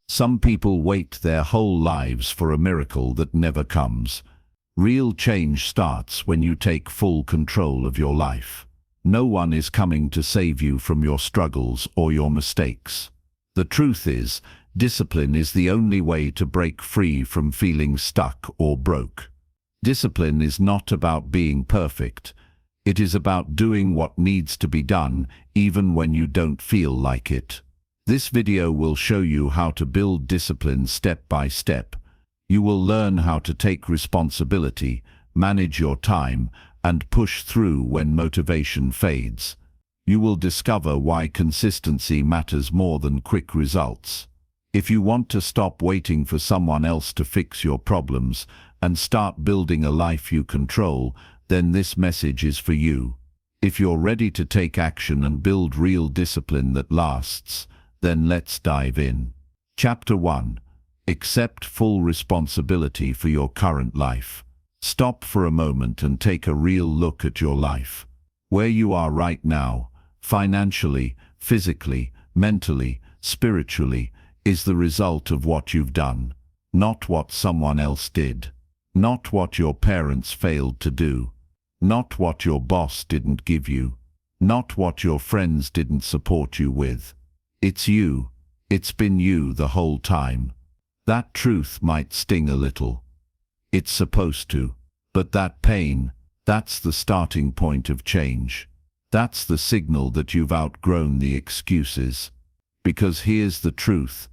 Some people wait their whole lives for a miracle that never comes. Real change starts when you take full control of your life. No one is coming to save you from your struggles or your mistakes. The truth is, discipline is the only way to break free from feeling stuck or broke. Discipline is not about being perfect. It is about doing what needs to be done, even when you don't feel like it. This video will show you how to build discipline step by step. You will learn how to take responsibility, manage your time, and push through when motivation fades. You will discover why consistency matters more than quick results. If you want to stop waiting for someone else to fix your problems and start building a life you control, then this message is for you. If you're ready to take action and build real discipline that lasts, then let's dive in. Chapter 1. Accept full responsibility for your current life. Stop for a moment and take a real look at your life. Where you are right now, financially, physically, mentally, spiritually, is the result of what you've done, not what someone else did, not what your parents failed to do, not what your boss didn't give you, not what your friends didn't support you with. It's you. It's been you the whole time. That truth might sting a little. It's supposed to. But that pain, that's the starting point of change. That's the signal that you've outgrown the excuses. Because here's the truth.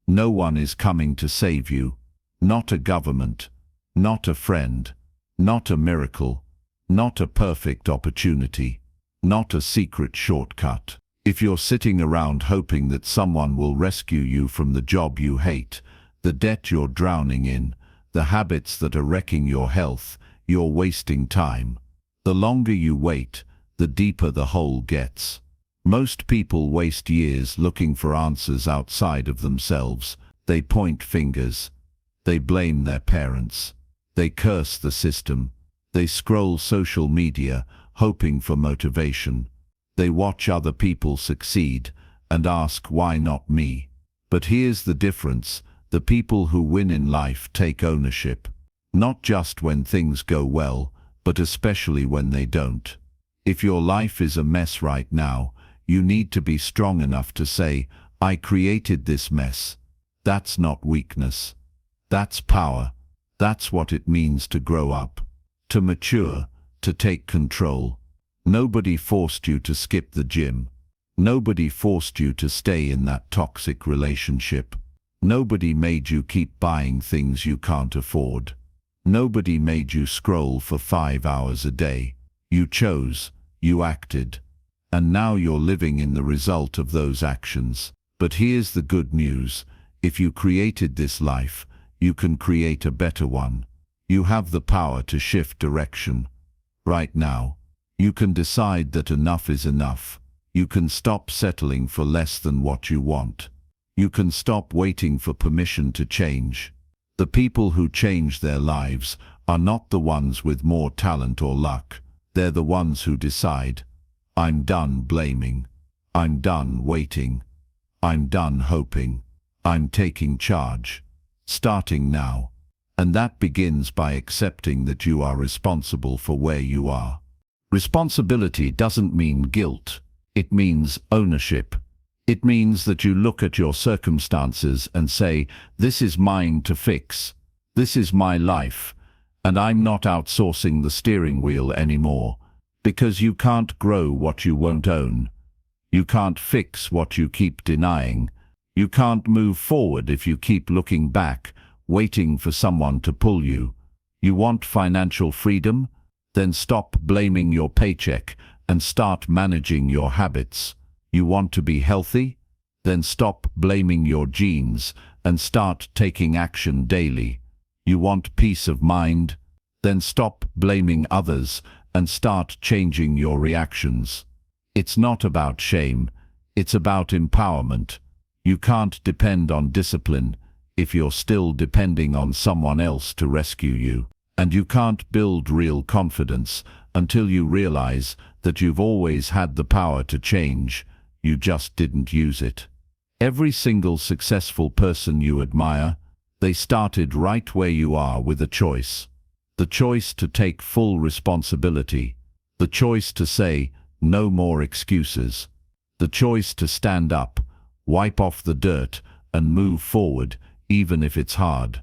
No one is coming to save you. Not a government. Not a friend. Not a miracle. Not a perfect opportunity. Not a secret shortcut. If you're sitting around hoping that someone will rescue you from the job you hate, the debt you're drowning in, the habits that are wrecking your health, you're wasting time. The longer you wait, the deeper the hole gets. Most people waste years looking for answers outside of themselves. They point fingers. They blame their parents. They curse the system. They scroll social media, hoping for motivation. They watch other people succeed and ask, why not me? But here's the difference. The people who win in life take ownership. Not just when things go well, but especially when they don't. If your life is a mess right now, you need to be strong enough to say, I created this mess. That's not weakness. That's power. That's what it means to grow up, to mature, to take control. Nobody forced you to skip the gym. Nobody forced you to stay in that toxic relationship. Nobody made you keep buying things you can't afford. Nobody made you scroll for 5 hours a day. You chose, you acted, and now you're living in the result of those actions. But here's the good news. If you created this life, you can create a better one. You have the power to shift direction. Right now, you can decide that enough is enough. You can stop settling for less than what you want. You can stop waiting for permission to change. The people who change their lives are not the ones with more talent or luck. They're the ones who decide, I'm done blaming. I'm done waiting. I'm done hoping. I'm taking charge. Starting now. And that begins by accepting that you are responsible for where you are. Responsibility doesn't mean guilt. It means ownership. It means that you look at your circumstances and say, this is mine to fix. This is my life. And I'm not outsourcing the steering wheel anymore. Because you can't grow what you won't own. You can't fix what you keep denying. You can't move forward if you keep looking back, waiting for someone to pull you. You want financial freedom? Then stop blaming your paycheck and start managing your habits. You want to be healthy? Then stop blaming your genes and start taking action daily. You want peace of mind? Then stop blaming others and start changing your reactions. It's not about shame, it's about empowerment. You can't depend on discipline if you're still depending on someone else to rescue you. And you can't build real confidence until you realize that you've always had the power to change, you just didn't use it. Every single successful person you admire, they started right where you are with a choice. The choice to take full responsibility. The choice to say, no more excuses. The choice to stand up, wipe off the dirt, and move forward, even if it's hard.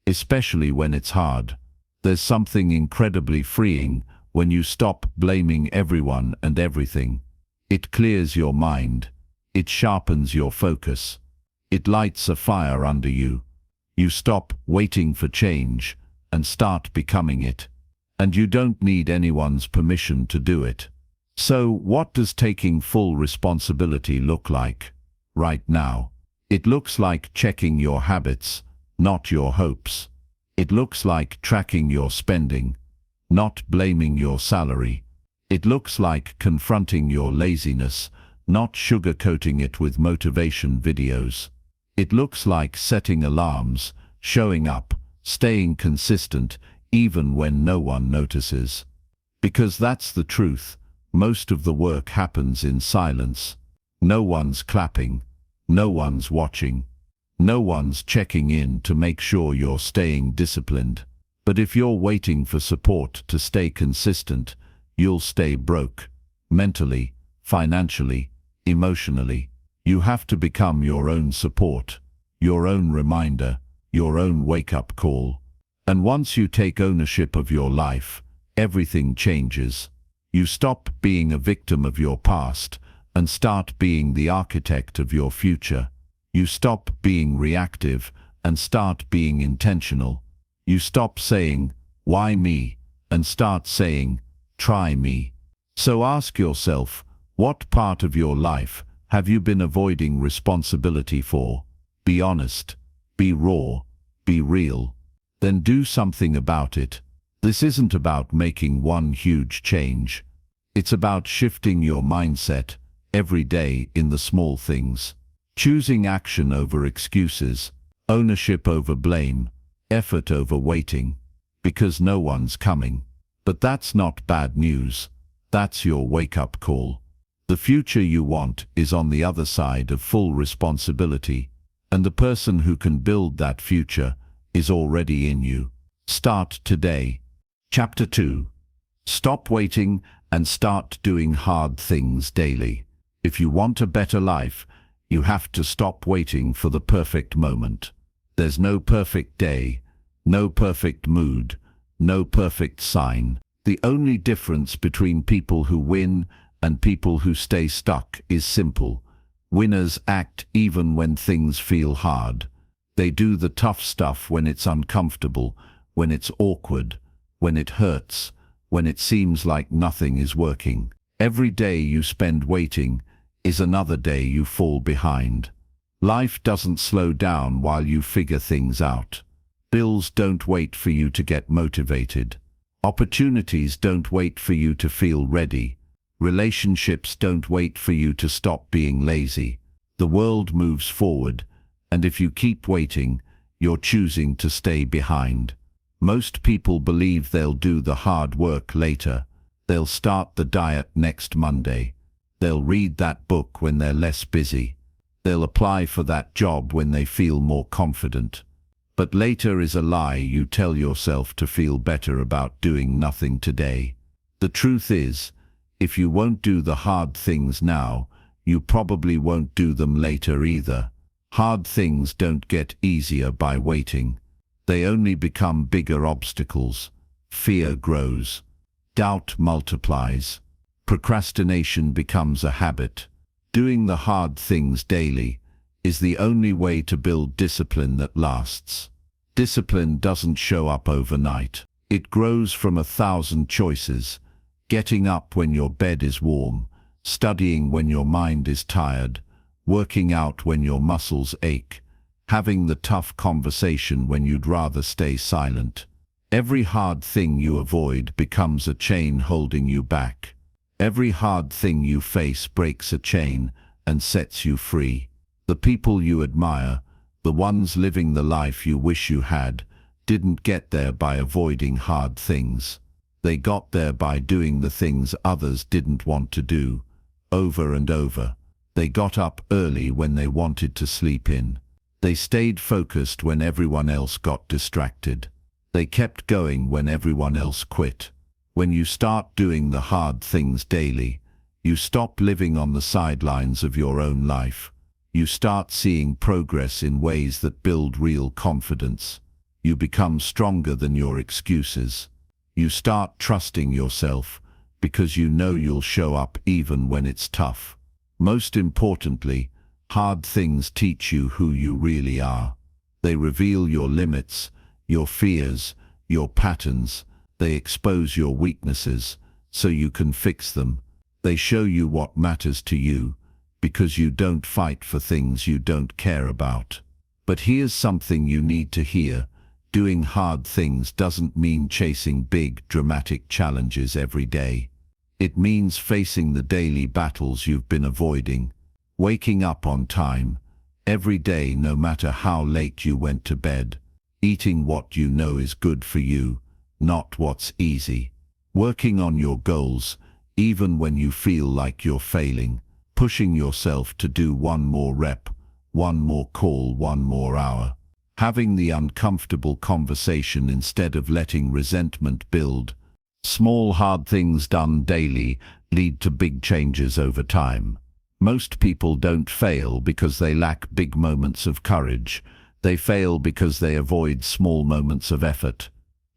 Especially when it's hard. There's something incredibly freeing when you stop blaming everyone and everything. It clears your mind. It sharpens your focus. It lights a fire under you. You stop waiting for change and start becoming it. And you don't need anyone's permission to do it. So, what does taking full responsibility look like right now? It looks like checking your habits, not your hopes. It looks like tracking your spending, not blaming your salary. It looks like confronting your laziness, not sugarcoating it with motivation videos. It looks like setting alarms, showing up, staying consistent, even when no one notices. Because that's the truth. Most of the work happens in silence. No one's clapping. No one's watching. No one's checking in to make sure you're staying disciplined. But if you're waiting for support to stay consistent, you'll stay broke. Mentally, financially, emotionally. You have to become your own support, your own reminder, your own wake-up call. And once you take ownership of your life, everything changes. You stop being a victim of your past and start being the architect of your future. You stop being reactive and start being intentional. You stop saying, "Why me?" and start saying, "Try me." So ask yourself, what part of your life have you been avoiding responsibility for? Be honest, be raw, be real. Then do something about it. This isn't about making one huge change. It's about shifting your mindset every day in the small things. Choosing action over excuses, ownership over blame, effort over waiting. Because no one's coming. But that's not bad news. That's your wake-up call. The future you want is on the other side of full responsibility. And the person who can build that future is already in you. Start today. Chapter 2. Stop waiting and start doing hard things daily. If you want a better life, you have to stop waiting for the perfect moment. There's no perfect day, no perfect mood, no perfect sign. The only difference between people who win and people who stay stuck is simple. Winners act even when things feel hard. They do the tough stuff when it's uncomfortable, when it's awkward, when it hurts, when it seems like nothing is working. Every day you spend waiting is another day you fall behind. Life doesn't slow down while you figure things out. Bills don't wait for you to get motivated. Opportunities don't wait for you to feel ready. Relationships don't wait for you to stop being lazy. The world moves forward, and if you keep waiting, you're choosing to stay behind. Most people believe they'll do the hard work later. They'll start the diet next Monday. They'll read that book when they're less busy. They'll apply for that job when they feel more confident. But later is a lie you tell yourself to feel better about doing nothing today. The truth is, if you won't do the hard things now, you probably won't do them later either. Hard things don't get easier by waiting. They only become bigger obstacles. Fear grows. Doubt multiplies. Procrastination becomes a habit. Doing the hard things daily is the only way to build discipline that lasts. Discipline doesn't show up overnight. It grows from 1,000 choices. Getting up when your bed is warm, studying when your mind is tired, working out when your muscles ache, having the tough conversation when you'd rather stay silent. Every hard thing you avoid becomes a chain holding you back. Every hard thing you face breaks a chain and sets you free. The people you admire, the ones living the life you wish you had, didn't get there by avoiding hard things. They got there by doing the things others didn't want to do, over and over. They got up early when they wanted to sleep in. They stayed focused when everyone else got distracted. They kept going when everyone else quit. When you start doing the hard things daily, you stop living on the sidelines of your own life. You start seeing progress in ways that build real confidence. You become stronger than your excuses. You start trusting yourself because you know you'll show up even when it's tough. Most importantly, hard things teach you who you really are. They reveal your limits, your fears, your patterns. They expose your weaknesses so you can fix them. They show you what matters to you because you don't fight for things you don't care about. But here's something you need to hear. Doing hard things doesn't mean chasing big, dramatic challenges every day. It means facing the daily battles you've been avoiding, waking up on time, every day no matter how late you went to bed, eating what you know is good for you, not what's easy, working on your goals, even when you feel like you're failing, pushing yourself to do one more rep, one more call, one more hour, having the uncomfortable conversation instead of letting resentment build. Small hard things done daily lead to big changes over time. Most people don't fail because they lack big moments of courage. They fail because they avoid small moments of effort,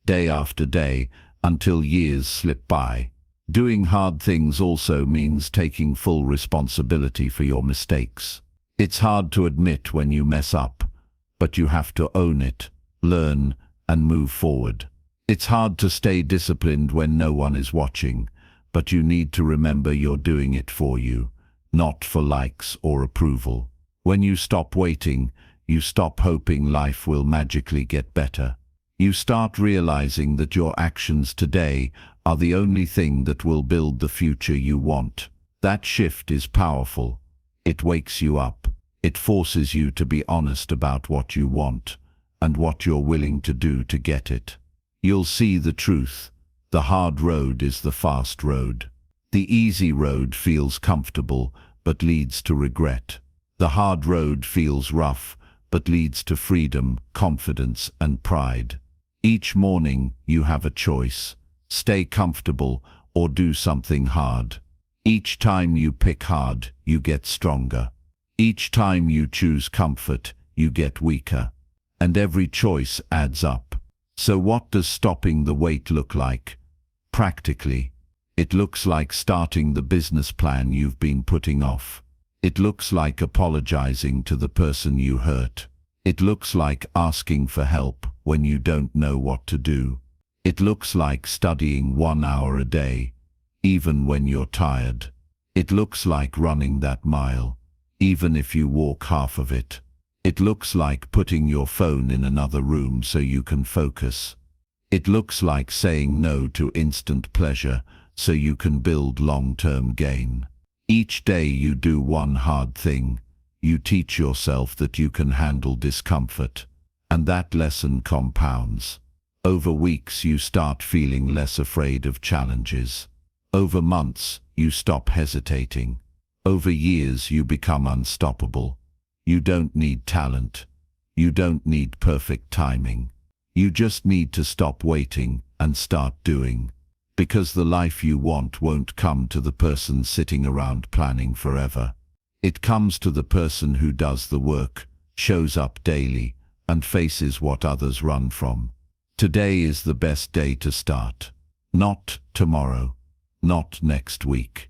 day after day, until years slip by. Doing hard things also means taking full responsibility for your mistakes. It's hard to admit when you mess up, but you have to own it, learn, and move forward. It's hard to stay disciplined when no one is watching, but you need to remember you're doing it for you, not for likes or approval. When you stop waiting, you stop hoping life will magically get better. You start realizing that your actions today are the only thing that will build the future you want. That shift is powerful. It wakes you up. It forces you to be honest about what you want and what you're willing to do to get it. You'll see the truth. The hard road is the fast road. The easy road feels comfortable but leads to regret. The hard road feels rough but leads to freedom, confidence, and pride. Each morning you have a choice. Stay comfortable or do something hard. Each time you pick hard, you get stronger. Each time you choose comfort, you get weaker. And every choice adds up. So what does stopping the wait look like? Practically, it looks like starting the business plan you've been putting off. It looks like apologizing to the person you hurt. It looks like asking for help when you don't know what to do. It looks like studying 1 hour a day, even when you're tired. It looks like running that mile, even if you walk half of it. It looks like putting your phone in another room so you can focus. It looks like saying no to instant pleasure so you can build long-term gain. Each day you do one hard thing, you teach yourself that you can handle discomfort, and that lesson compounds. Over weeks you start feeling less afraid of challenges. Over months you stop hesitating. Over years you become unstoppable. You don't need talent. You don't need perfect timing. You just need to stop waiting and start doing. Because the life you want won't come to the person sitting around planning forever. It comes to the person who does the work, shows up daily, and faces what others run from. Today is the best day to start. Not tomorrow. Not next week.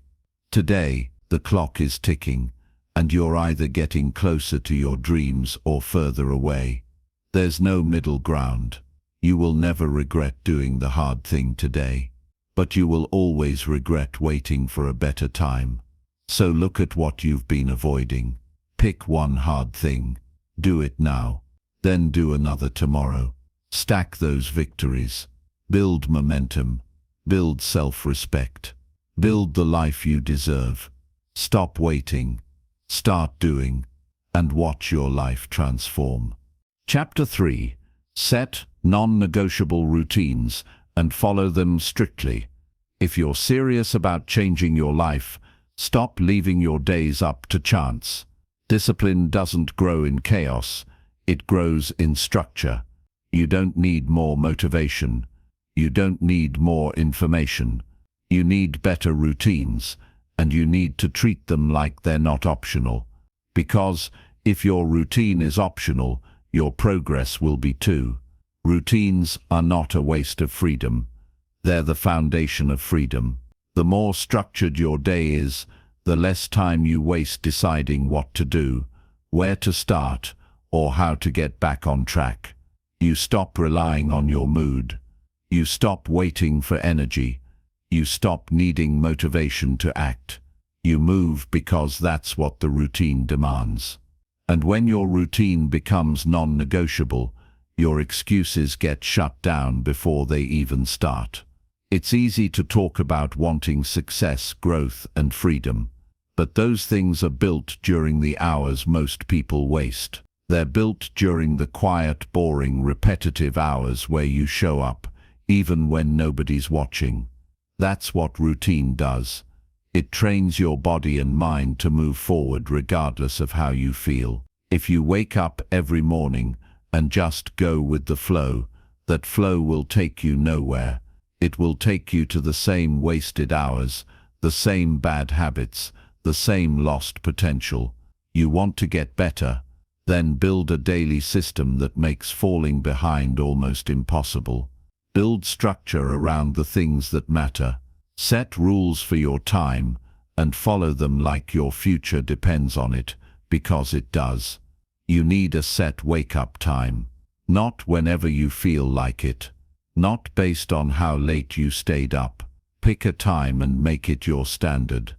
Today, the clock is ticking, and you're either getting closer to your dreams or further away. There's no middle ground. You will never regret doing the hard thing today, but you will always regret waiting for a better time. So look at what you've been avoiding. Pick one hard thing. Do it now. Then do another tomorrow. Stack those victories. Build momentum. Build self-respect. Build the life you deserve. Stop waiting. Start doing, and watch your life transform. Chapter 3. Set non-negotiable routines and follow them strictly. If you're serious about changing your life, Stop leaving your days up to chance. Discipline doesn't grow in chaos, it grows in structure. You don't need more motivation. You don't need more information. You need better routines, and you need to treat them like they're not optional. Because if your routine is optional, your progress will be too. Routines are not a waste of freedom. They're the foundation of freedom. The more structured your day is, the less time you waste deciding what to do, where to start, or how to get back on track. You stop relying on your mood. You stop waiting for energy. You stop needing motivation to act. You move because that's what the routine demands. And when your routine becomes non-negotiable, your excuses get shut down before they even start. It's easy to talk about wanting success, growth, and freedom, but those things are built during the hours most people waste. They're built during the quiet, boring, repetitive hours where you show up, even when nobody's watching. That's what routine does. It trains your body and mind to move forward regardless of how you feel. If you wake up every morning and just go with the flow, that flow will take you nowhere. It will take you to the same wasted hours, the same bad habits, the same lost potential. You want to get better? Then build a daily system that makes falling behind almost impossible. Build structure around the things that matter. Set rules for your time and follow them like your future depends on it, because it does. You need a set wake-up time. Not whenever you feel like it. Not based on how late you stayed up. Pick a time and make it your standard.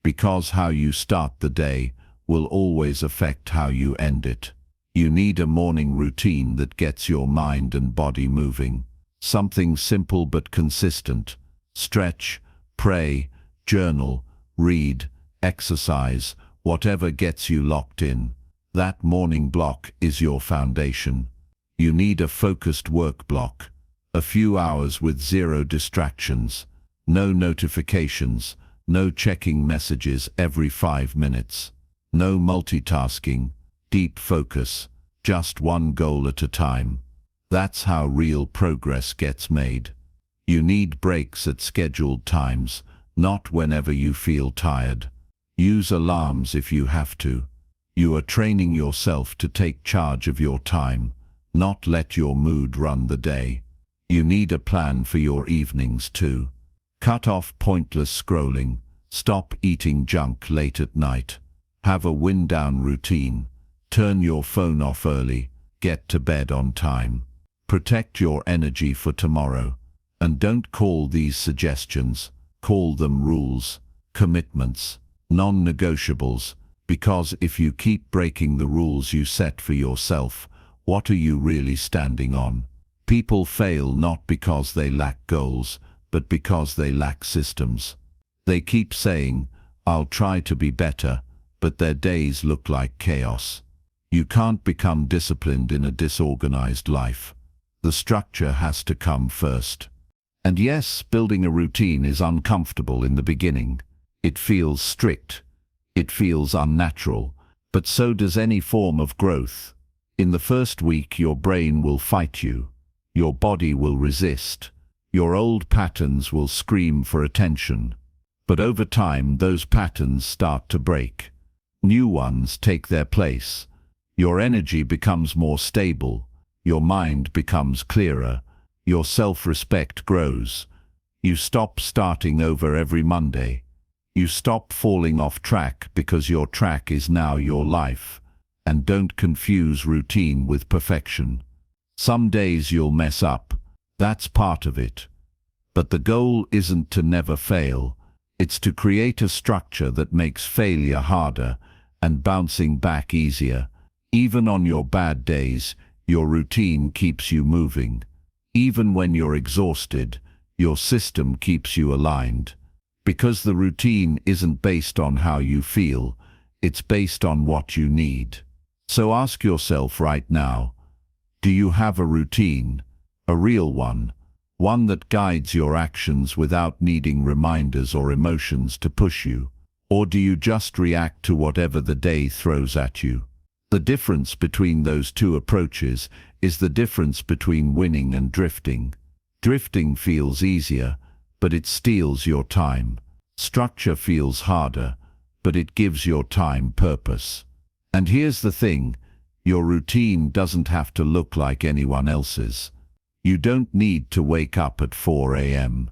Because how you start the day will always affect how you end it. You need a morning routine that gets your mind and body moving. Something simple but consistent. Stretch, pray, journal, read, exercise, whatever gets you locked in. That morning block is your foundation. You need a focused work block. A few hours with zero distractions, no notifications, no checking messages every 5 minutes, no multitasking, deep focus, just one goal at a time. That's how real progress gets made. You need breaks at scheduled times, not whenever you feel tired. Use alarms if you have to. You are training yourself to take charge of your time, not let your mood run the day. You need a plan for your evenings too. Cut off pointless scrolling. Stop eating junk late at night. Have a wind-down routine. Turn your phone off early. Get to bed on time. Protect your energy for tomorrow. And don't call these suggestions. Call them rules, commitments, non-negotiables. Because if you keep breaking the rules you set for yourself, what are you really standing on? People fail not because they lack goals, but because they lack systems. They keep saying, "I'll try to be better," but their days look like chaos. You can't become disciplined in a disorganized life. The structure has to come first. And yes, building a routine is uncomfortable in the beginning. It feels strict. It feels unnatural. But so does any form of growth. In the first week, your brain will fight you. Your body will resist. Your old patterns will scream for attention. But over time, those patterns start to break. New ones take their place. Your energy becomes more stable. Your mind becomes clearer. Your self-respect grows. You stop starting over every Monday. You stop falling off track because your track is now your life. And don't confuse routine with perfection. Some days you'll mess up. That's part of it. But the goal isn't to never fail. It's to create a structure that makes failure harder and bouncing back easier. Even on your bad days, your routine keeps you moving. Even when you're exhausted, your system keeps you aligned. Because the routine isn't based on how you feel, it's based on what you need. So ask yourself right now, do you have a routine? A real one? One that guides your actions without needing reminders or emotions to push you? Or do you just react to whatever the day throws at you? The difference between those two approaches is the difference between winning and drifting. Drifting feels easier, but it steals your time. Structure feels harder, but it gives your time purpose. And here's the thing, your routine doesn't have to look like anyone else's. You don't need to wake up at 4 a.m.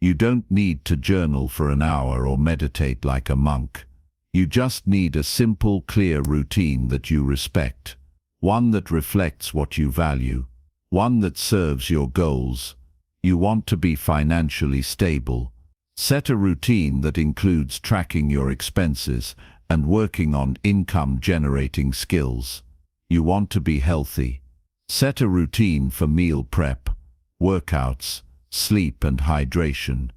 You don't need to journal for an hour or meditate like a monk. You just need a simple, clear routine that you respect. One that reflects what you value. One that serves your goals. You want to be financially stable. Set a routine that includes tracking your expenses and working on income-generating skills. You want to be healthy. Set a routine for meal prep, workouts, sleep and hydration.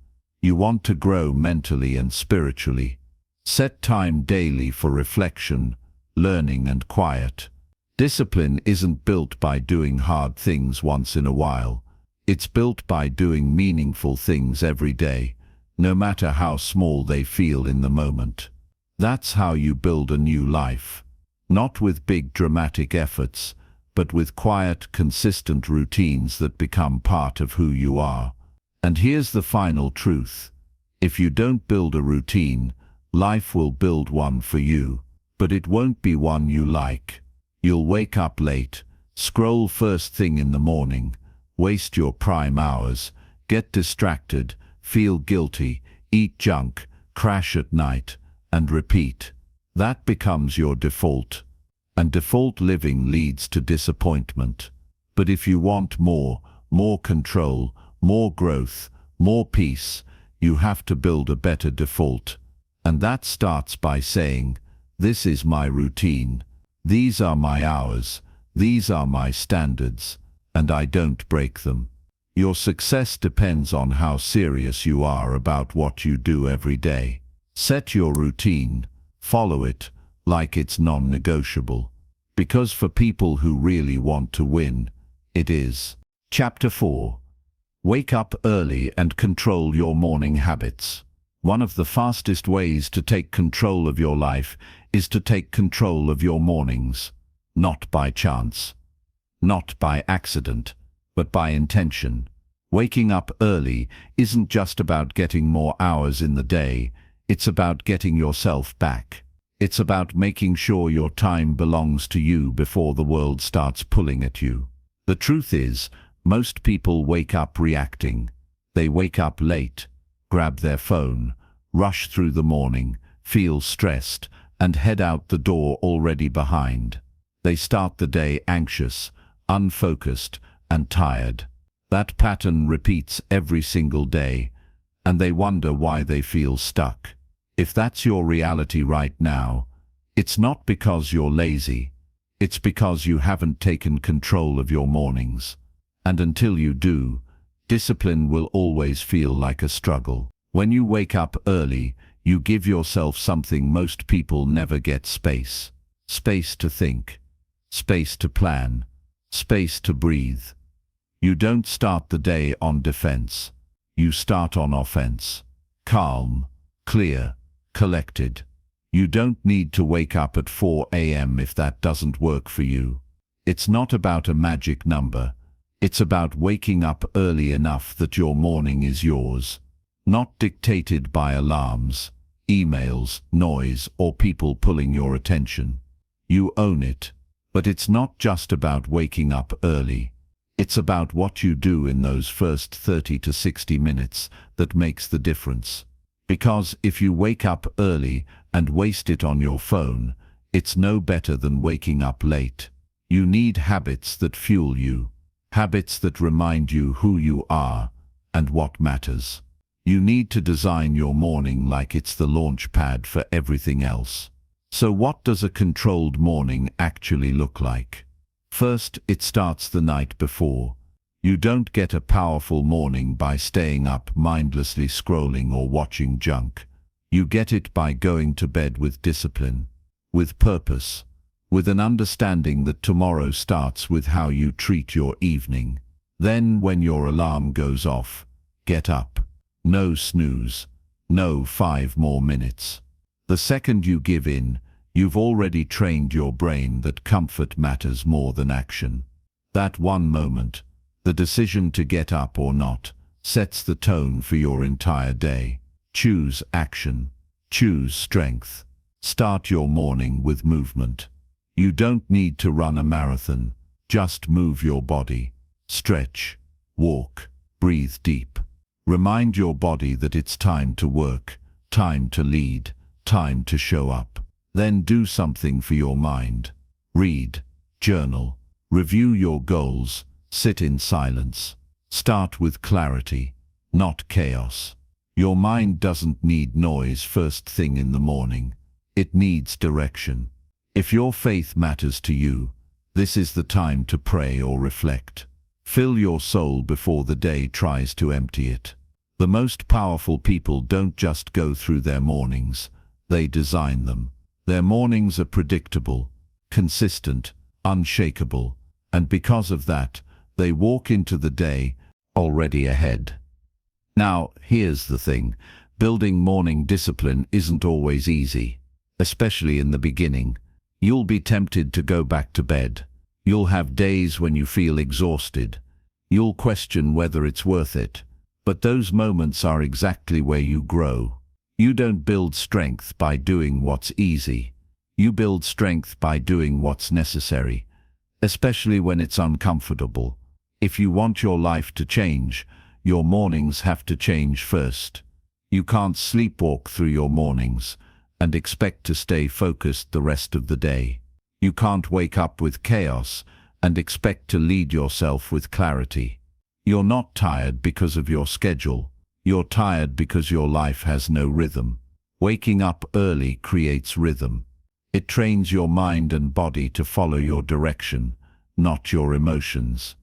You want to grow mentally and spiritually. Set time daily for reflection, learning and quiet. Discipline isn't built by doing hard things once in a while. It's built by doing meaningful things every day, no matter how small they feel in the moment. That's how you build a new life. Not with big dramatic efforts, but with quiet, consistent routines that become part of who you are. And here's the final truth. If you don't build a routine, life will build one for you, but it won't be one you like. You'll wake up late, scroll first thing in the morning, waste your prime hours, get distracted, feel guilty, eat junk, crash at night, and repeat. That becomes your default. And default living leads to disappointment. But if you want more control, more growth, more peace, you have to build a better default. And that starts by saying, this is my routine. These are my hours. These are my standards. And I don't break them. Your success depends on how serious you are about what you do every day. Set your routine. Follow it like it's non-negotiable. Because for people who really want to win, it is. Chapter 4. Wake up early and control your morning habits. One of the fastest ways to take control of your life is to take control of your mornings. Not by chance. Not by accident, but by intention. Waking up early isn't just about getting more hours in the day, it's about getting yourself back. It's about making sure your time belongs to you before the world starts pulling at you. The truth is, most people wake up reacting. They wake up late, grab their phone, rush through the morning, feel stressed, and head out the door already behind. They start the day anxious, unfocused, and tired. That pattern repeats every single day, and they wonder why they feel stuck. If that's your reality right now, it's not because you're lazy. It's because you haven't taken control of your mornings. And until you do, discipline will always feel like a struggle. When you wake up early, you give yourself something most people never get: space. Space to think. Space to plan. Space to breathe. You don't start the day on defense. You start on offense. Calm, clear, collected. You don't need to wake up at 4 a.m. if that doesn't work for you. It's not about a magic number. It's about waking up early enough that your morning is yours. Not dictated by alarms, emails, noise, or people pulling your attention. You own it. But it's not just about waking up early. It's about what you do in those first 30 to 60 minutes that makes the difference. Because if you wake up early and waste it on your phone, it's no better than waking up late. You need habits that fuel you. Habits that remind you who you are and what matters. You need to design your morning like it's the launch pad for everything else. So what does a controlled morning actually look like? First, it starts the night before. You don't get a powerful morning by staying up mindlessly scrolling or watching junk. You get it by going to bed with discipline, with purpose, with an understanding that tomorrow starts with how you treat your evening. Then, when your alarm goes off, get up. No snooze. No 5 more minutes. The second you give in, you've already trained your brain that comfort matters more than action. That one moment, the decision to get up or not, sets the tone for your entire day. Choose action. Choose strength. Start your morning with movement. You don't need to run a marathon. Just move your body. Stretch. Walk. Breathe deep. Remind your body that it's time to work, time to lead, time to show up. Then do something for your mind. Read. Journal. Review your goals. Sit in silence. Start with clarity, not chaos. Your mind doesn't need noise first thing in the morning. It needs direction. If your faith matters to you, this is the time to pray or reflect. Fill your soul before the day tries to empty it. The most powerful people don't just go through their mornings, they design them. Their mornings are predictable, consistent, unshakable, and because of that, they walk into the day already ahead. Now, here's the thing. Building morning discipline isn't always easy, especially in the beginning. You'll be tempted to go back to bed. You'll have days when you feel exhausted. You'll question whether it's worth it. But those moments are exactly where you grow. You don't build strength by doing what's easy. You build strength by doing what's necessary, especially when it's uncomfortable. If you want your life to change, your mornings have to change first. You can't sleepwalk through your mornings and expect to stay focused the rest of the day. You can't wake up with chaos and expect to lead yourself with clarity. You're not tired because of your schedule. You're tired because your life has no rhythm. Waking up early creates rhythm. It trains your mind and body to follow your direction, not your emotions.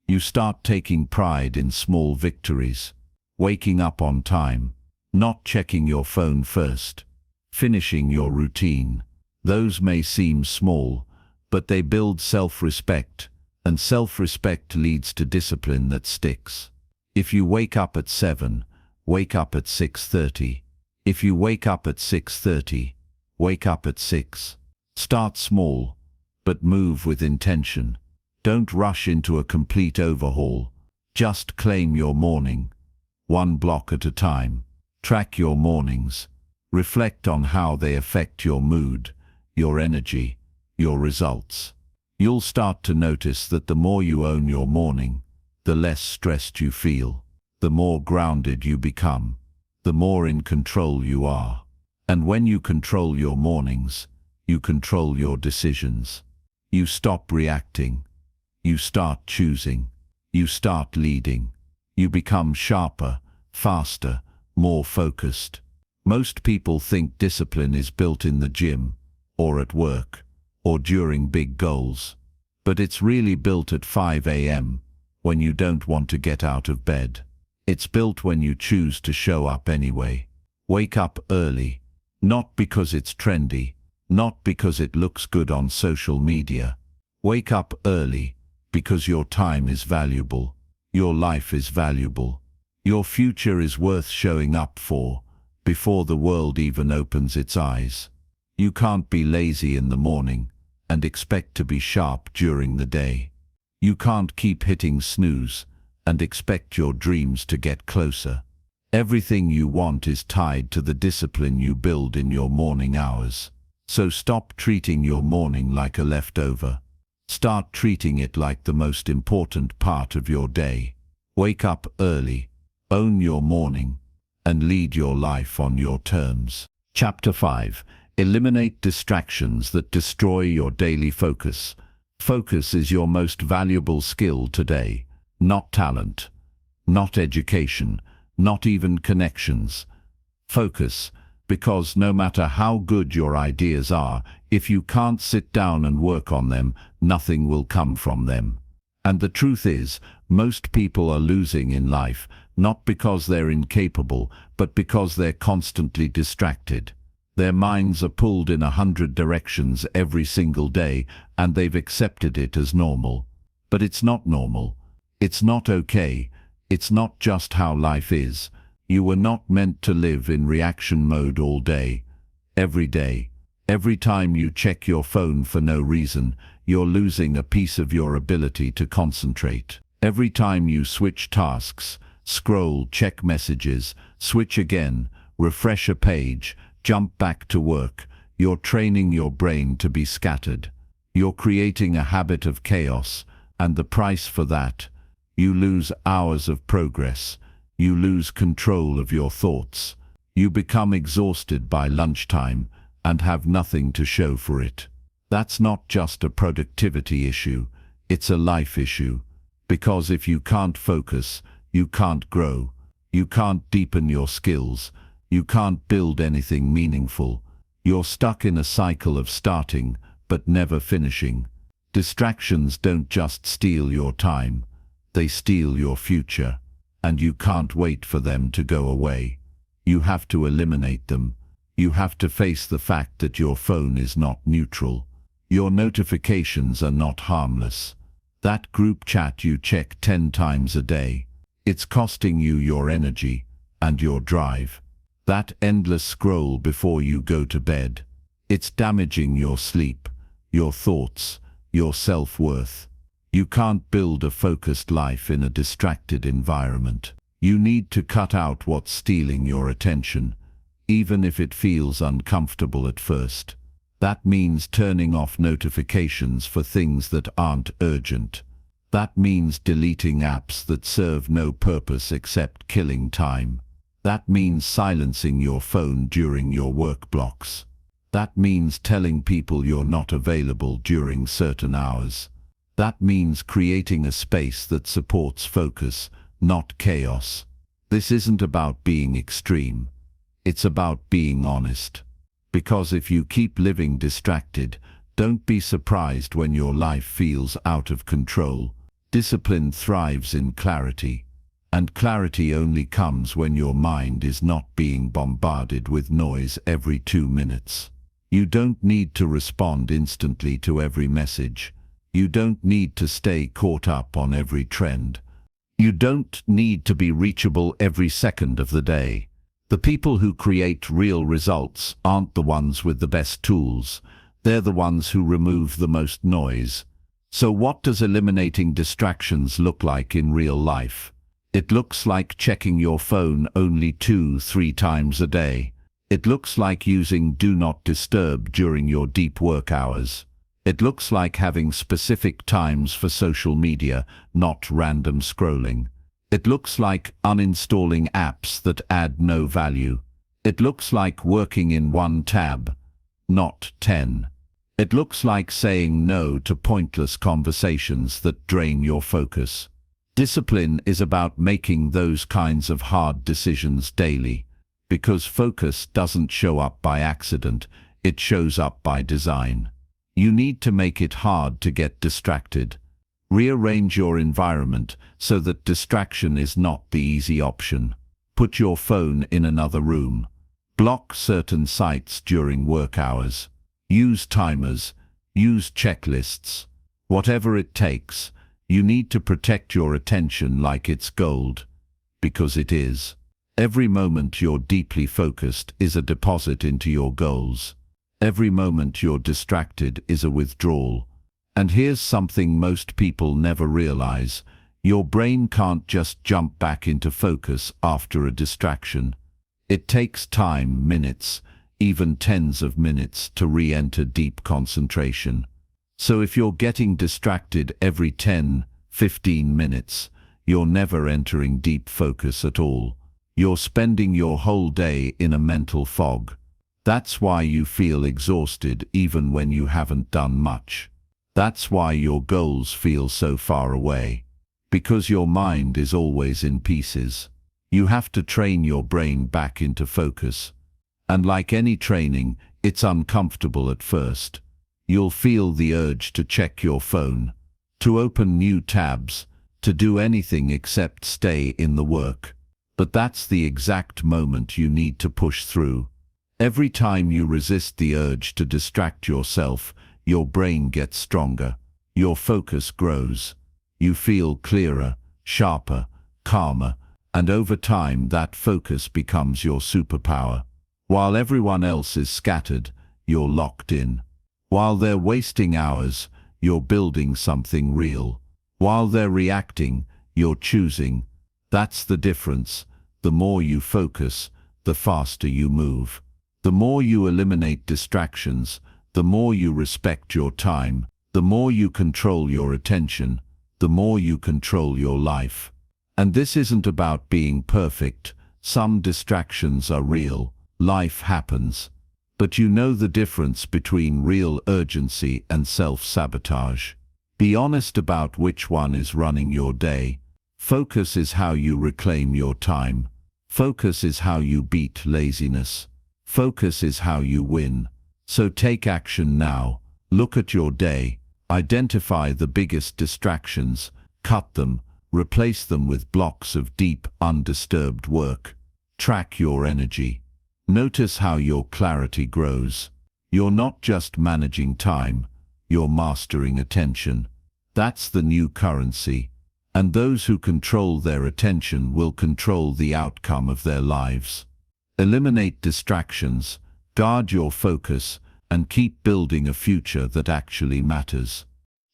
You start taking pride in small victories. Waking up on time, not checking your phone first, finishing your routine. Those may seem small, but they build self-respect, and self-respect leads to discipline that sticks. If you wake up at 7, wake up at 6:30. If you wake up at 6:30, wake up at 6. Start small, but move with intention. Don't rush into a complete overhaul. Just claim your morning, one block at a time. Track your mornings. Reflect on how they affect your mood, your energy, your results. You'll start to notice that the more you own your morning, the less stressed you feel, the more grounded you become, the more in control you are. And when you control your mornings, you control your decisions. You stop reacting. You start choosing. You start leading. You become sharper, faster, more focused. Most people think discipline is built in the gym, or at work, or during big goals. But it's really built at 5 a.m., when you don't want to get out of bed. It's built when you choose to show up anyway. Wake up early, not because it's trendy, not because it looks good on social media. Wake up early because your time is valuable, your life is valuable, your future is worth showing up for before the world even opens its eyes. You can't be lazy in the morning and expect to be sharp during the day. You can't keep hitting snooze and expect your dreams to get closer. Everything you want is tied to the discipline you build in your morning hours. So stop treating your morning like a leftover. Start treating it like the most important part of your day. Wake up early, own your morning, and lead your life on your terms. Chapter 5. Eliminate distractions that destroy your daily focus. Focus is your most valuable skill today, not talent, not education, not even connections. Focus, because no matter how good your ideas are, if you can't sit down and work on them, nothing will come from them. And the truth is, most people are losing in life, not because they're incapable, but because they're constantly distracted. Their minds are pulled in 100 directions every single day, and they've accepted it as normal. But it's not normal. It's not okay. It's not just how life is. You were not meant to live in reaction mode all day. every day. Every time you check your phone for no reason, you're losing a piece of your ability to concentrate. Every time you switch tasks, scroll, check messages, switch again, refresh a page, jump back to work, you're training your brain to be scattered. You're creating a habit of chaos, and the price for that, you lose hours of progress. You lose control of your thoughts. You become exhausted by lunchtime and have nothing to show for it. That's not just a productivity issue, it's a life issue. Because if you can't focus, you can't grow. You can't deepen your skills. You can't build anything meaningful. You're stuck in a cycle of starting, but never finishing. Distractions don't just steal your time, they steal your future, and you can't wait for them to go away. You have to eliminate them. You have to face the fact that your phone is not neutral. Your notifications are not harmless. That group chat you check 10 times a day, it's costing you your energy and your drive. That endless scroll before you go to bed, it's damaging your sleep, your thoughts, your self-worth. You can't build a focused life in a distracted environment. You need to cut out what's stealing your attention, even if it feels uncomfortable at first. That means turning off notifications for things that aren't urgent. That means deleting apps that serve no purpose except killing time. That means silencing your phone during your work blocks. That means telling people you're not available during certain hours. That means creating a space that supports focus, not chaos. This isn't about being extreme. It's about being honest. Because if you keep living distracted, don't be surprised when your life feels out of control. Discipline thrives in clarity, and clarity only comes when your mind is not being bombarded with noise every 2 minutes. You don't need to respond instantly to every message. You don't need to stay caught up on every trend. You don't need to be reachable every second of the day. The people who create real results aren't the ones with the best tools. They're the ones who remove the most noise. So what does eliminating distractions look like in real life? It looks like checking your phone only 2-3 times a day. It looks like using Do Not Disturb during your deep work hours. It looks like having specific times for social media, not random scrolling. It looks like uninstalling apps that add no value. It looks like working in one tab, not 10. It looks like saying no to pointless conversations that drain your focus. Discipline is about making those kinds of hard decisions daily, because focus doesn't show up by accident, it shows up by design. You need to make it hard to get distracted. Rearrange your environment so that distraction is not the easy option. Put your phone in another room. Block certain sites during work hours. Use timers. Use checklists. Whatever it takes, you need to protect your attention like it's gold. Because it is. Every moment you're deeply focused is a deposit into your goals. Every moment you're distracted is a withdrawal. And here's something most people never realize. Your brain can't just jump back into focus after a distraction. It takes time, minutes, even tens of minutes to re-enter deep concentration. So if you're getting distracted every 10-15 minutes, you're never entering deep focus at all. You're spending your whole day in a mental fog. That's why you feel exhausted even when you haven't done much. That's why your goals feel so far away. Because your mind is always in pieces. You have to train your brain back into focus. And like any training, it's uncomfortable at first. You'll feel the urge to check your phone, to open new tabs, to do anything except stay in the work. But that's the exact moment you need to push through. Every time you resist the urge to distract yourself, your brain gets stronger. Your focus grows. You feel clearer, sharper, calmer, and over time that focus becomes your superpower. While everyone else is scattered, you're locked in. While they're wasting hours, you're building something real. While they're reacting, you're choosing. That's the difference. The more you focus, the faster you move. The more you eliminate distractions, the more you respect your time, the more you control your attention, the more you control your life. And this isn't about being perfect. Some distractions are real. Life happens. But you know the difference between real urgency and self-sabotage. Be honest about which one is running your day. Focus is how you reclaim your time. Focus is how you beat laziness. Focus is how you win. So take action now. Look at your day. Identify the biggest distractions. Cut them. Replace them with blocks of deep, undisturbed work. Track your energy. Notice how your clarity grows. You're not just managing time, you're mastering attention. That's the new currency. And those who control their attention will control the outcome of their lives. Eliminate distractions, guard your focus, and keep building a future that actually matters.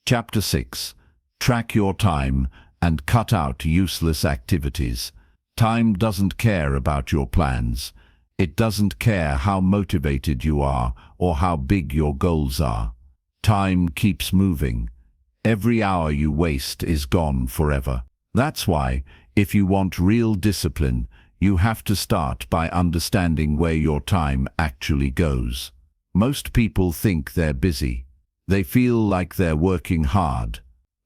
Chapter 6. Track your time and cut out useless activities. Time doesn't care about your plans. It doesn't care how motivated you are or how big your goals are. Time keeps moving. Every hour you waste is gone forever. That's why, if you want real discipline, you have to start by understanding where your time actually goes. Most people think they're busy. They feel like they're working hard.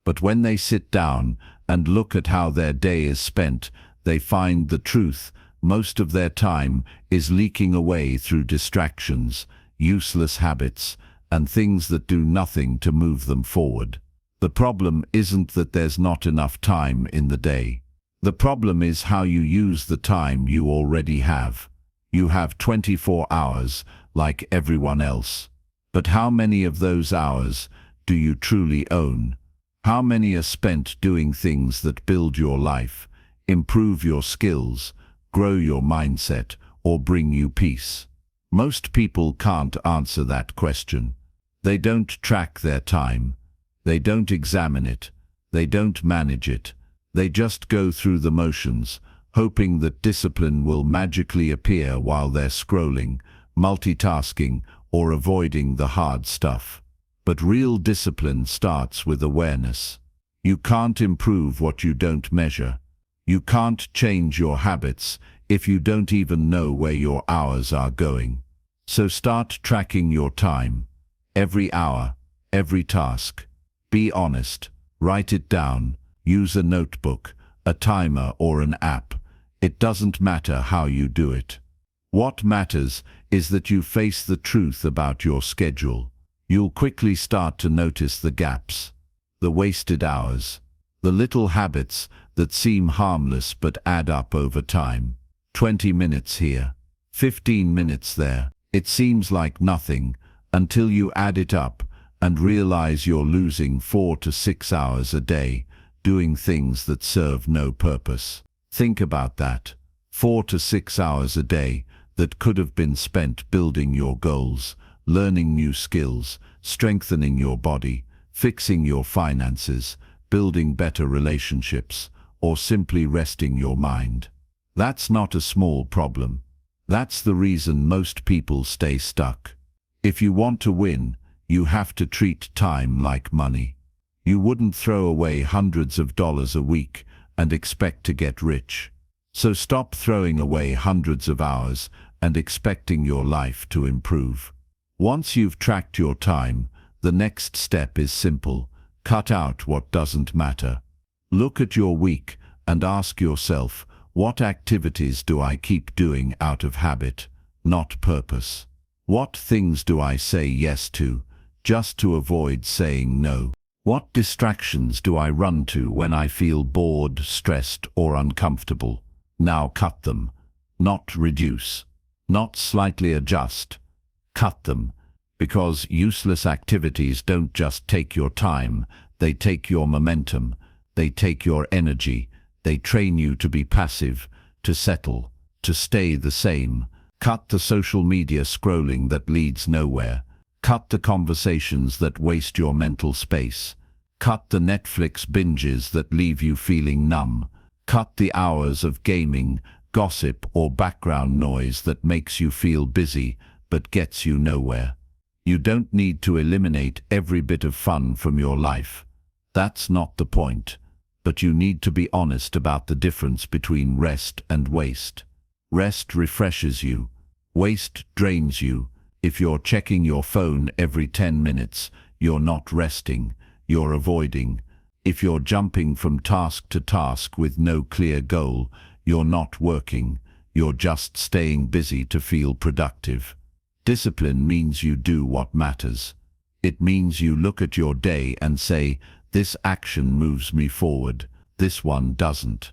But when they sit down and look at how their day is spent, they find the truth. Most of their time is leaking away through distractions, useless habits, and things that do nothing to move them forward. The problem isn't that there's not enough time in the day. The problem is how you use the time you already have. You have 24 hours, like everyone else. But how many of those hours do you truly own? How many are spent doing things that build your life, improve your skills, grow your mindset, or bring you peace? Most people can't answer that question. They don't track their time. They don't examine it. They don't manage it. They just go through the motions, hoping that discipline will magically appear while they're scrolling, multitasking, or avoiding the hard stuff. But real discipline starts with awareness. You can't improve what you don't measure. You can't change your habits if you don't even know where your hours are going. So start tracking your time. Every hour, every task. Be honest. Write it down. Use a notebook, a timer, or an app. It doesn't matter how you do it. What matters is that you face the truth about your schedule. You'll quickly start to notice the gaps, the wasted hours, the little habits that seem harmless but add up over time. 20 minutes here, 15 minutes there. It seems like nothing until you add it up and realize you're losing 4 to 6 hours a day doing things that serve no purpose. Think about that. 4 to 6 hours a day that could have been spent building your goals, learning new skills, strengthening your body, fixing your finances, building better relationships, or simply resting your mind. That's not a small problem. That's the reason most people stay stuck. If you want to win, you have to treat time like money. You wouldn't throw away hundreds of dollars a week and expect to get rich. So stop throwing away hundreds of hours and expecting your life to improve. Once you've tracked your time, the next step is simple. Cut out what doesn't matter. Look at your week and ask yourself, what activities do I keep doing out of habit, not purpose? What things do I say yes to, just to avoid saying no? What distractions do I run to when I feel bored, stressed, or uncomfortable? Now cut them, not reduce, not slightly adjust. Cut them, because useless activities don't just take your time, they take your momentum, they take your energy, they train you to be passive, to settle, to stay the same. Cut the social media scrolling that leads nowhere. Cut the conversations that waste your mental space. Cut the Netflix binges that leave you feeling numb. Cut the hours of gaming, gossip, or background noise that makes you feel busy but gets you nowhere. You don't need to eliminate every bit of fun from your life. That's not the point. But you need to be honest about the difference between rest and waste. Rest refreshes you. Waste drains you. If you're checking your phone every 10 minutes, you're not resting, you're avoiding. If you're jumping from task to task with no clear goal, you're not working, you're just staying busy to feel productive. Discipline means you do what matters. It means you look at your day and say, this action moves me forward, this one doesn't.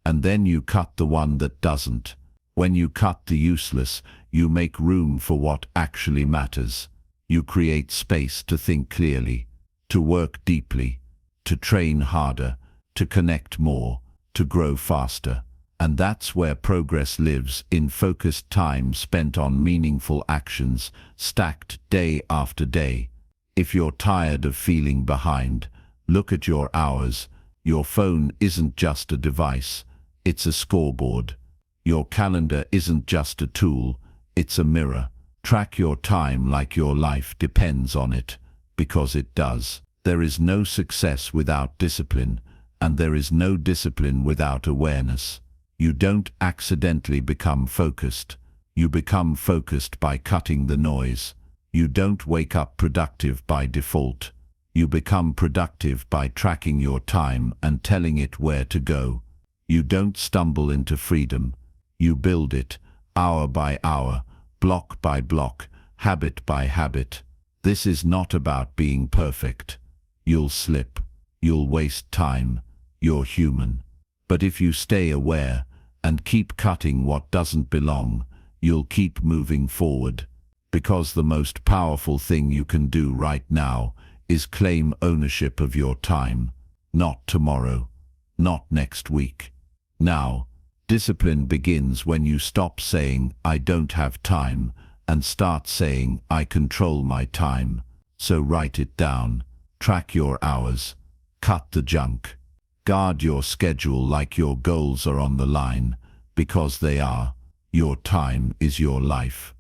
And then you cut the one that doesn't. When you cut the useless, you make room for what actually matters. You create space to think clearly, to work deeply, to train harder, to connect more, to grow faster. And that's where progress lives, in focused time spent on meaningful actions, stacked day after day. If you're tired of feeling behind, look at your hours. Your phone isn't just a device, it's a scoreboard. Your calendar isn't just a tool, it's a mirror. Track your time like your life depends on it, because it does. There is no success without discipline, and there is no discipline without awareness. You don't accidentally become focused. You become focused by cutting the noise. You don't wake up productive by default. You become productive by tracking your time and telling it where to go. You don't stumble into freedom. You build it, hour by hour, block by block, habit by habit. This is not about being perfect. You'll slip. You'll waste time. You're human. But if you stay aware and keep cutting what doesn't belong, you'll keep moving forward. Because the most powerful thing you can do right now is claim ownership of your time. Not tomorrow. Not next week. Now. Discipline begins when you stop saying, I don't have time, and start saying, I control my time. So write it down. Track your hours. Cut the junk. Guard your schedule like your goals are on the line, because they are. Your time is your life.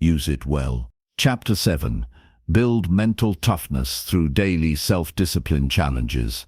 Use it well. Chapter 7. Build mental toughness through daily self-discipline challenges.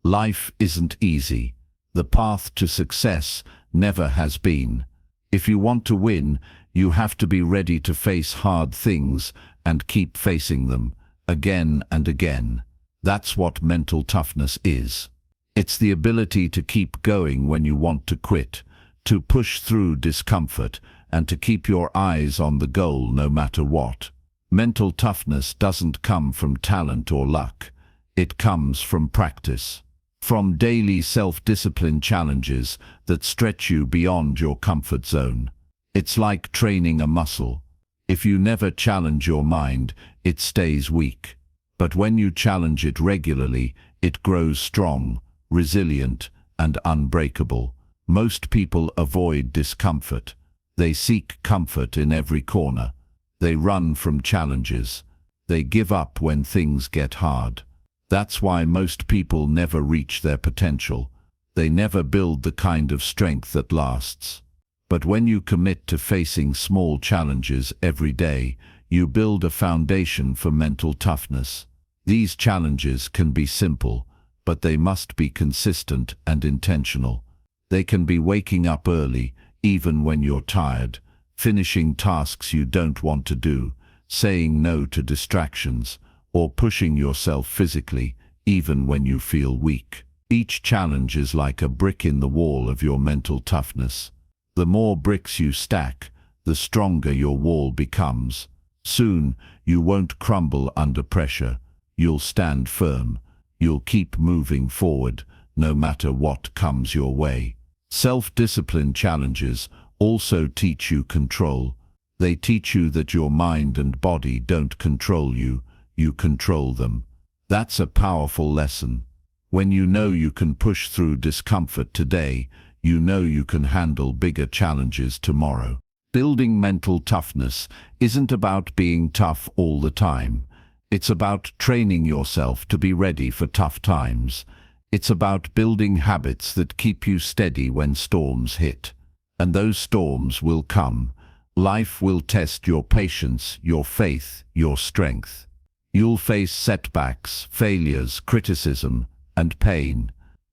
Life isn't easy. The path to success never has been. If you want to win, you have to be ready to face hard things and keep facing them, again and again. That's what mental toughness is. It's the ability to keep going when you want to quit, to push through discomfort, and to keep your eyes on the goal no matter what. Mental toughness doesn't come from talent or luck. It comes from practice. From daily self-discipline challenges that stretch you beyond your comfort zone. It's like training a muscle. If you never challenge your mind, it stays weak. But when you challenge it regularly, it grows strong, resilient, and unbreakable. Most people avoid discomfort. They seek comfort in every corner. They run from challenges. They give up when things get hard. That's why most people never reach their potential. They never build the kind of strength that lasts. But when you commit to facing small challenges every day, you build a foundation for mental toughness. These challenges can be simple, but they must be consistent and intentional. They can be waking up early, even when you're tired, finishing tasks you don't want to do, saying no to distractions, or pushing yourself physically, even when you feel weak. Each challenge is like a brick in the wall of your mental toughness. The more bricks you stack, the stronger your wall becomes. Soon, you won't crumble under pressure. You'll stand firm. You'll keep moving forward, no matter what comes your way. Self-discipline challenges also teach you control. They teach you that your mind and body don't control you. You control them. That's a powerful lesson. When you know you can push through discomfort today, you know you can handle bigger challenges tomorrow. Building mental toughness isn't about being tough all the time. It's about training yourself to be ready for tough times. It's about building habits that keep you steady when storms hit. And those storms will come. Life will test your patience, your faith, your strength. You'll face setbacks, failures, criticism, and pain.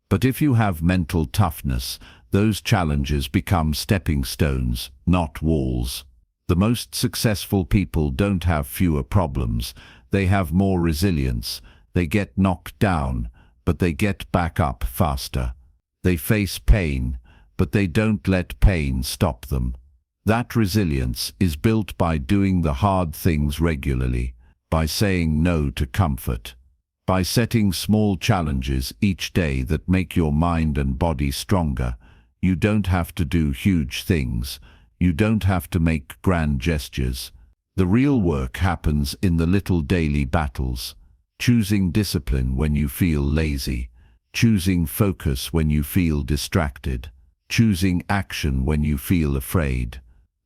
But if you have mental toughness, those challenges become stepping stones, not walls. The most successful people don't have fewer problems. They have more resilience. They get knocked down, but they get back up faster. They face pain, but they don't let pain stop them. That resilience is built by doing the hard things regularly, by saying no to comfort, by setting small challenges each day that make your mind and body stronger. You don't have to do huge things. You don't have to make grand gestures. The real work happens in the little daily battles. Choosing discipline when you feel lazy. Choosing focus when you feel distracted. Choosing action when you feel afraid.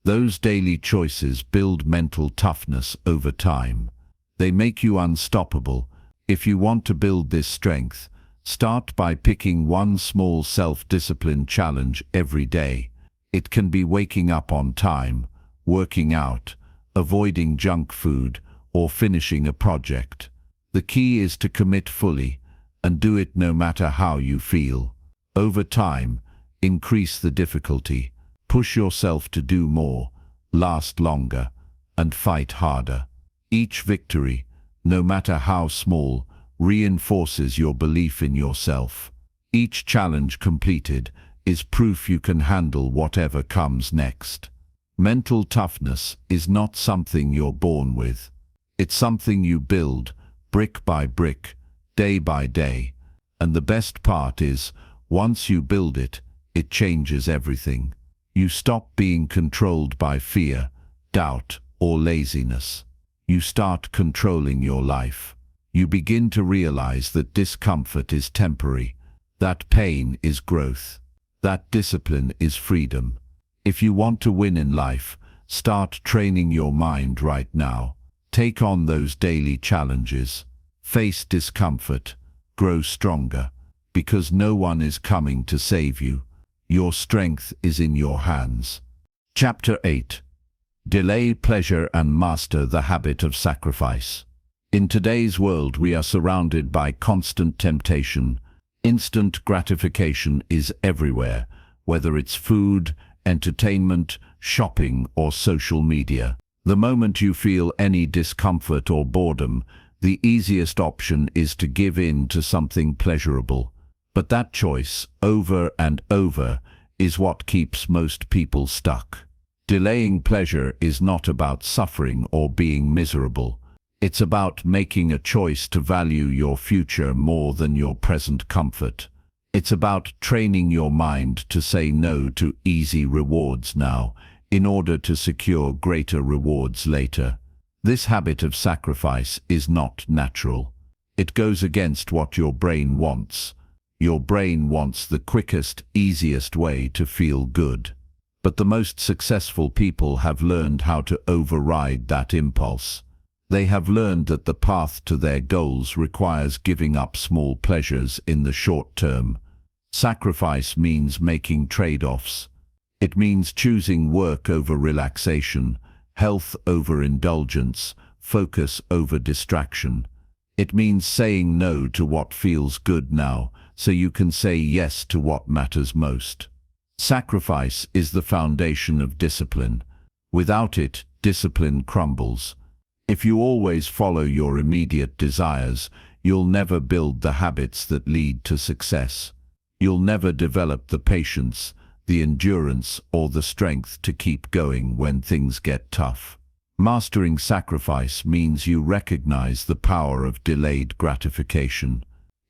Those daily choices build mental toughness over time. They make you unstoppable. If you want to build this strength, start by picking one small self-discipline challenge every day. It can be waking up on time, working out, avoiding junk food, or finishing a project. The key is to commit fully and do it no matter how you feel. Over time, increase the difficulty. Push yourself to do more, last longer, and fight harder. Each victory, no matter how small, reinforces your belief in yourself. Each challenge completed is proof you can handle whatever comes next. Mental toughness is not something you're born with. It's something you build, brick by brick, day by day. And the best part is, once you build it, it changes everything. You stop being controlled by fear, doubt, or laziness. You start controlling your life. You begin to realize that discomfort is temporary, that pain is growth, that discipline is freedom. If you want to win in life, start training your mind right now. Take on those daily challenges. Face discomfort. Grow stronger. Because no one is coming to save you. Your strength is in your hands. Chapter 8. Delay pleasure and master the habit of sacrifice. In today's world, we are surrounded by constant temptation. Instant gratification is everywhere, whether it's food, entertainment, shopping, or social media. The moment you feel any discomfort or boredom, the easiest option is to give in to something pleasurable. But that choice, over and over, is what keeps most people stuck. Delaying pleasure is not about suffering or being miserable. It's about making a choice to value your future more than your present comfort. It's about training your mind to say no to easy rewards now, in order to secure greater rewards later. This habit of sacrifice is not natural. It goes against what your brain wants. Your brain wants the quickest, easiest way to feel good. But the most successful people have learned how to override that impulse. They have learned that the path to their goals requires giving up small pleasures in the short term. Sacrifice means making trade-offs. It means choosing work over relaxation, health over indulgence, focus over distraction. It means saying no to what feels good now, so you can say yes to what matters most. Sacrifice is the foundation of discipline. Without it, discipline crumbles. If you always follow your immediate desires, you'll never build the habits that lead to success. You'll never develop the patience, the endurance, or the strength to keep going when things get tough. Mastering sacrifice means you recognize the power of delayed gratification.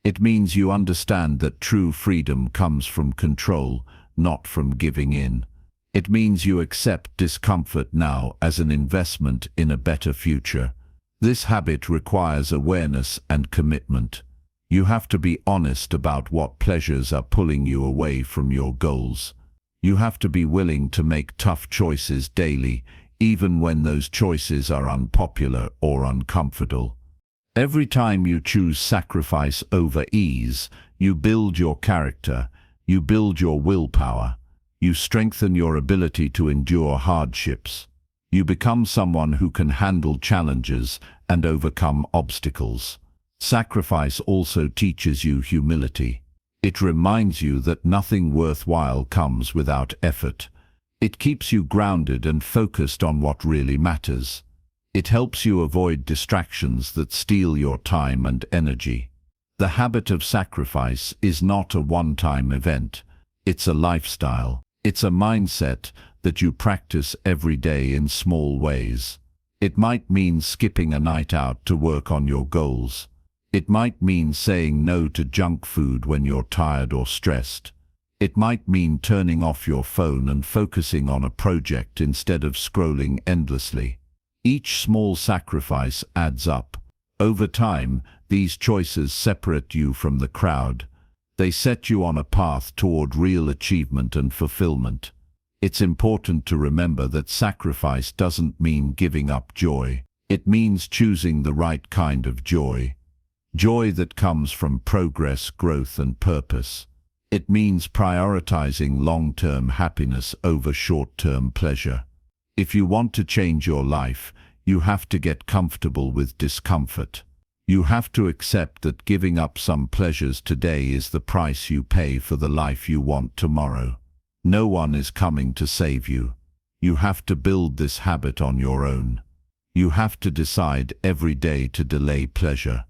It means you understand that true freedom comes from control, not from giving in. It means you accept discomfort now as an investment in a better future. This habit requires awareness and commitment. You have to be honest about what pleasures are pulling you away from your goals. You have to be willing to make tough choices daily, even when those choices are unpopular or uncomfortable. Every time you choose sacrifice over ease, you build your character, you build your willpower, you strengthen your ability to endure hardships. You become someone who can handle challenges and overcome obstacles. Sacrifice also teaches you humility. It reminds you that nothing worthwhile comes without effort. It keeps you grounded and focused on what really matters. It helps you avoid distractions that steal your time and energy. The habit of sacrifice is not a one-time event. It's a lifestyle. It's a mindset that you practice every day in small ways. It might mean skipping a night out to work on your goals. It might mean saying no to junk food when you're tired or stressed. It might mean turning off your phone and focusing on a project instead of scrolling endlessly. Each small sacrifice adds up. Over time, these choices separate you from the crowd. They set you on a path toward real achievement and fulfillment. It's important to remember that sacrifice doesn't mean giving up joy. It means choosing the right kind of joy. Joy that comes from progress, growth, and purpose. It means prioritizing long-term happiness over short-term pleasure. If you want to change your life, you have to get comfortable with discomfort. You have to accept that giving up some pleasures today is the price you pay for the life you want tomorrow. No one is coming to save you. You have to build this habit on your own. You have to decide every day to delay pleasure,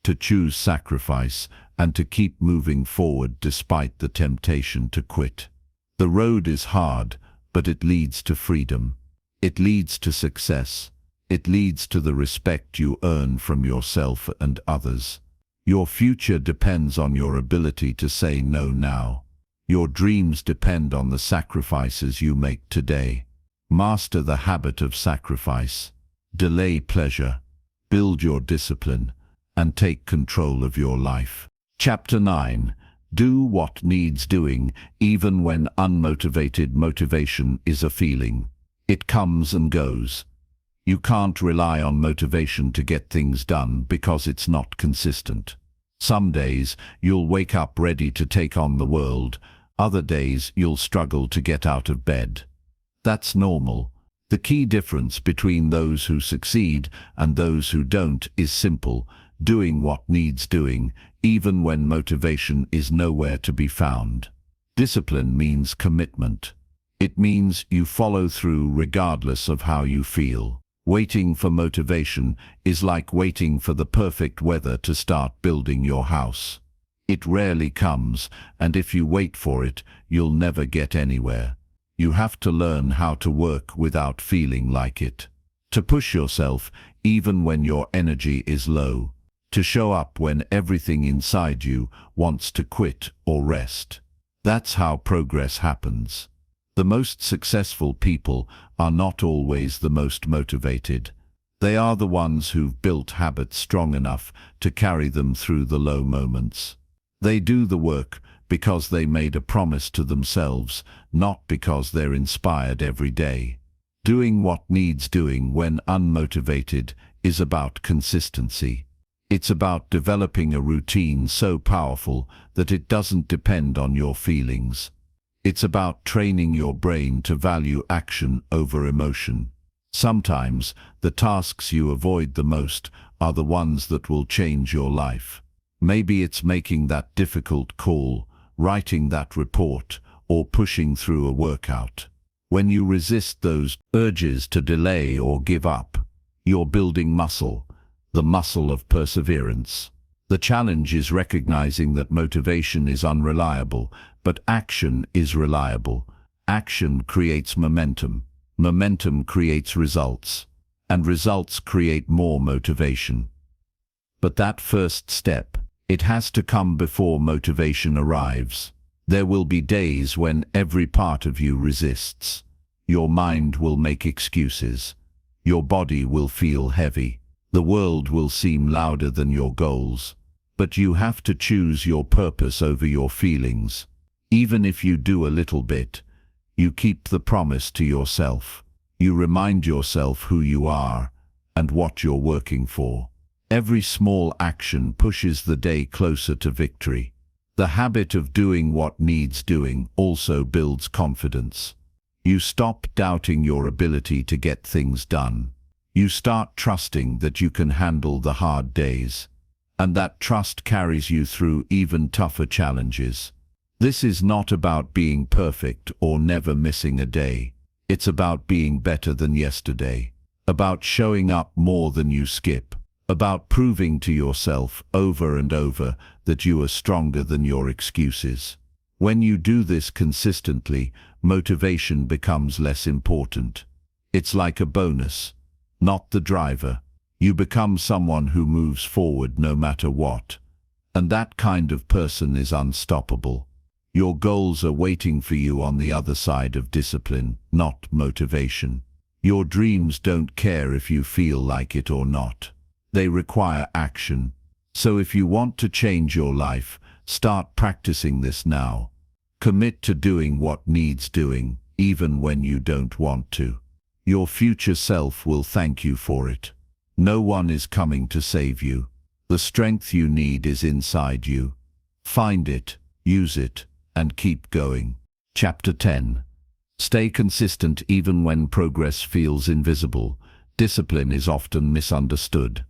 to choose sacrifice, and to keep moving forward despite the temptation to quit. The road is hard, but it leads to freedom. It leads to success. It leads to the respect you earn from yourself and others. Your future depends on your ability to say no now. Your dreams depend on the sacrifices you make today. Master the habit of sacrifice. Delay pleasure. Build your discipline, and take control of your life. Chapter 9. Do what needs doing, even when unmotivated. Motivation is a feeling. It comes and goes. You can't rely on motivation to get things done because it's not consistent. Some days you'll wake up ready to take on the world. Other days you'll struggle to get out of bed. That's normal. The key difference between those who succeed and those who don't is simple: doing what needs doing, even when motivation is nowhere to be found. Discipline means commitment. It means you follow through regardless of how you feel. Waiting for motivation is like waiting for the perfect weather to start building your house. It rarely comes, and if you wait for it, you'll never get anywhere. You have to learn how to work without feeling like it. To push yourself even when your energy is low. To show up when everything inside you wants to quit or rest. That's how progress happens. The most successful people are not always the most motivated. They are the ones who've built habits strong enough to carry them through the low moments. They do the work because they made a promise to themselves, not because they're inspired every day. Doing what needs doing when unmotivated is about consistency. It's about developing a routine so powerful that it doesn't depend on your feelings. It's about training your brain to value action over emotion. Sometimes the tasks you avoid the most are the ones that will change your life. Maybe it's making that difficult call, writing that report, or pushing through a workout. When you resist those urges to delay or give up, you're building muscle, the muscle of perseverance. The challenge is recognizing that motivation is unreliable, but action is reliable. Action creates momentum. Momentum creates results. And results create more motivation. But that first step, it has to come before motivation arrives. There will be days when every part of you resists. Your mind will make excuses. Your body will feel heavy. The world will seem louder than your goals. But you have to choose your purpose over your feelings. Even if you do a little bit, You keep the promise to yourself. You remind yourself who you are and what you're working for. Every small action pushes the day closer to victory. The habit of doing what needs doing also builds confidence. You stop doubting your ability to get things done. You start trusting that you can handle the hard days, and that trust carries you through even tougher challenges. This is not about being perfect or never missing a day. It's about being better than yesterday, about showing up more than you skip, about proving to yourself over and over that you are stronger than your excuses. When you do this consistently, motivation becomes less important. It's like a bonus, not the driver. You become someone who moves forward no matter what. And that kind of person is unstoppable. Your goals are waiting for you on the other side of discipline, not motivation. Your dreams don't care if you feel like it or not. They require action. So if you want to change your life, start practicing this now. Commit to doing what needs doing, even when you don't want to. Your future self will thank you for it. No one is coming to save you. The strength you need is inside you. Find it, use it, and keep going. Chapter 10. Stay consistent even when progress feels invisible. Discipline is often misunderstood.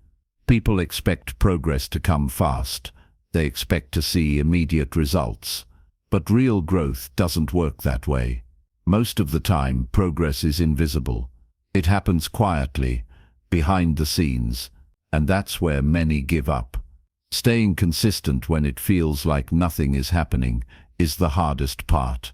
People expect progress to come fast. They expect to see immediate results. But real growth doesn't work that way. Most of the time, progress is invisible. It happens quietly, behind the scenes, and that's where many give up. Staying consistent when it feels like nothing is happening is the hardest part.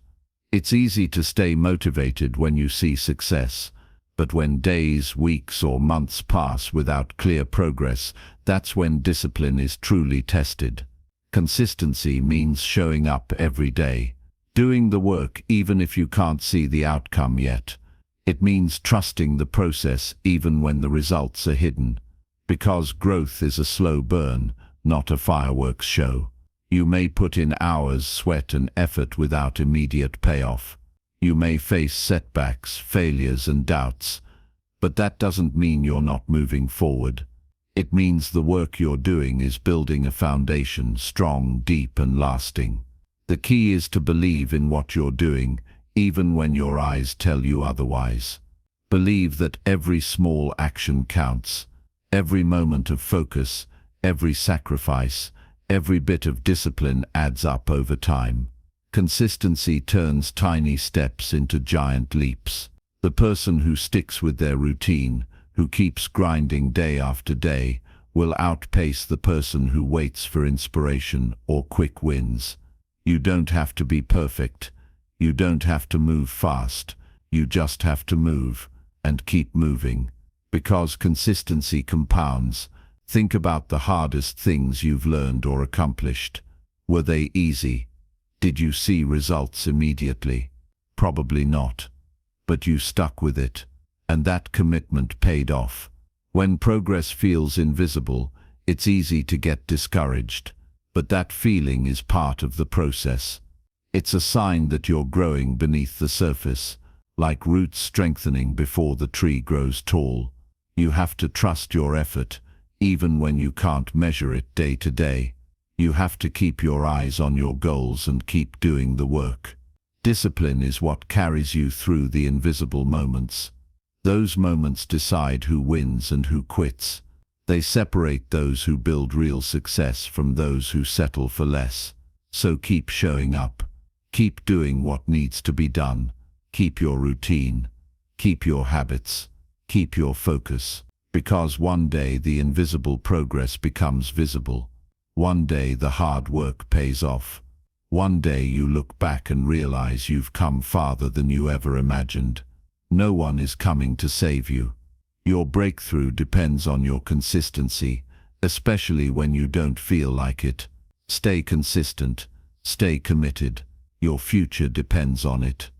It's easy to stay motivated when you see success, but when days, weeks, or months pass without clear progress, that's when discipline is truly tested. Consistency means showing up every day, doing the work even if you can't see the outcome yet. It means trusting the process even when the results are hidden, because growth is a slow burn, not a fireworks show. You may put in hours, sweat, and effort without immediate payoff. You may face setbacks, failures, and doubts, but that doesn't mean you're not moving forward. It means the work you're doing is building a foundation, strong, deep, and lasting. The key is to believe in what you're doing, even when your eyes tell you otherwise. Believe that every small action counts, every moment of focus, every sacrifice, every bit of discipline adds up over time. Consistency turns tiny steps into giant leaps. The person who sticks with their routine, who keeps grinding day after day, will outpace the person who waits for inspiration or quick wins. You don't have to be perfect. You don't have to move fast. You just have to move and keep moving. Because consistency compounds. Think about the hardest things you've learned or accomplished. Were they easy? Did you see results immediately? Probably not. But you stuck with it, and that commitment paid off. When progress feels invisible, it's easy to get discouraged, but that feeling is part of the process. It's a sign that you're growing beneath the surface, like roots strengthening before the tree grows tall. You have to trust your effort, even when you can't measure it day to day. You have to keep your eyes on your goals and keep doing the work. Discipline is what carries you through the invisible moments. Those moments decide who wins and who quits. They separate those who build real success from those who settle for less. So keep showing up. Keep doing what needs to be done. Keep your routine. Keep your habits. Keep your focus. Because one day the invisible progress becomes visible. One day the hard work pays off. One day you look back and realize you've come farther than you ever imagined. No one is coming to save you. Your breakthrough depends on your consistency, especially when you don't feel like it. Stay consistent. Stay committed. Your future depends on it.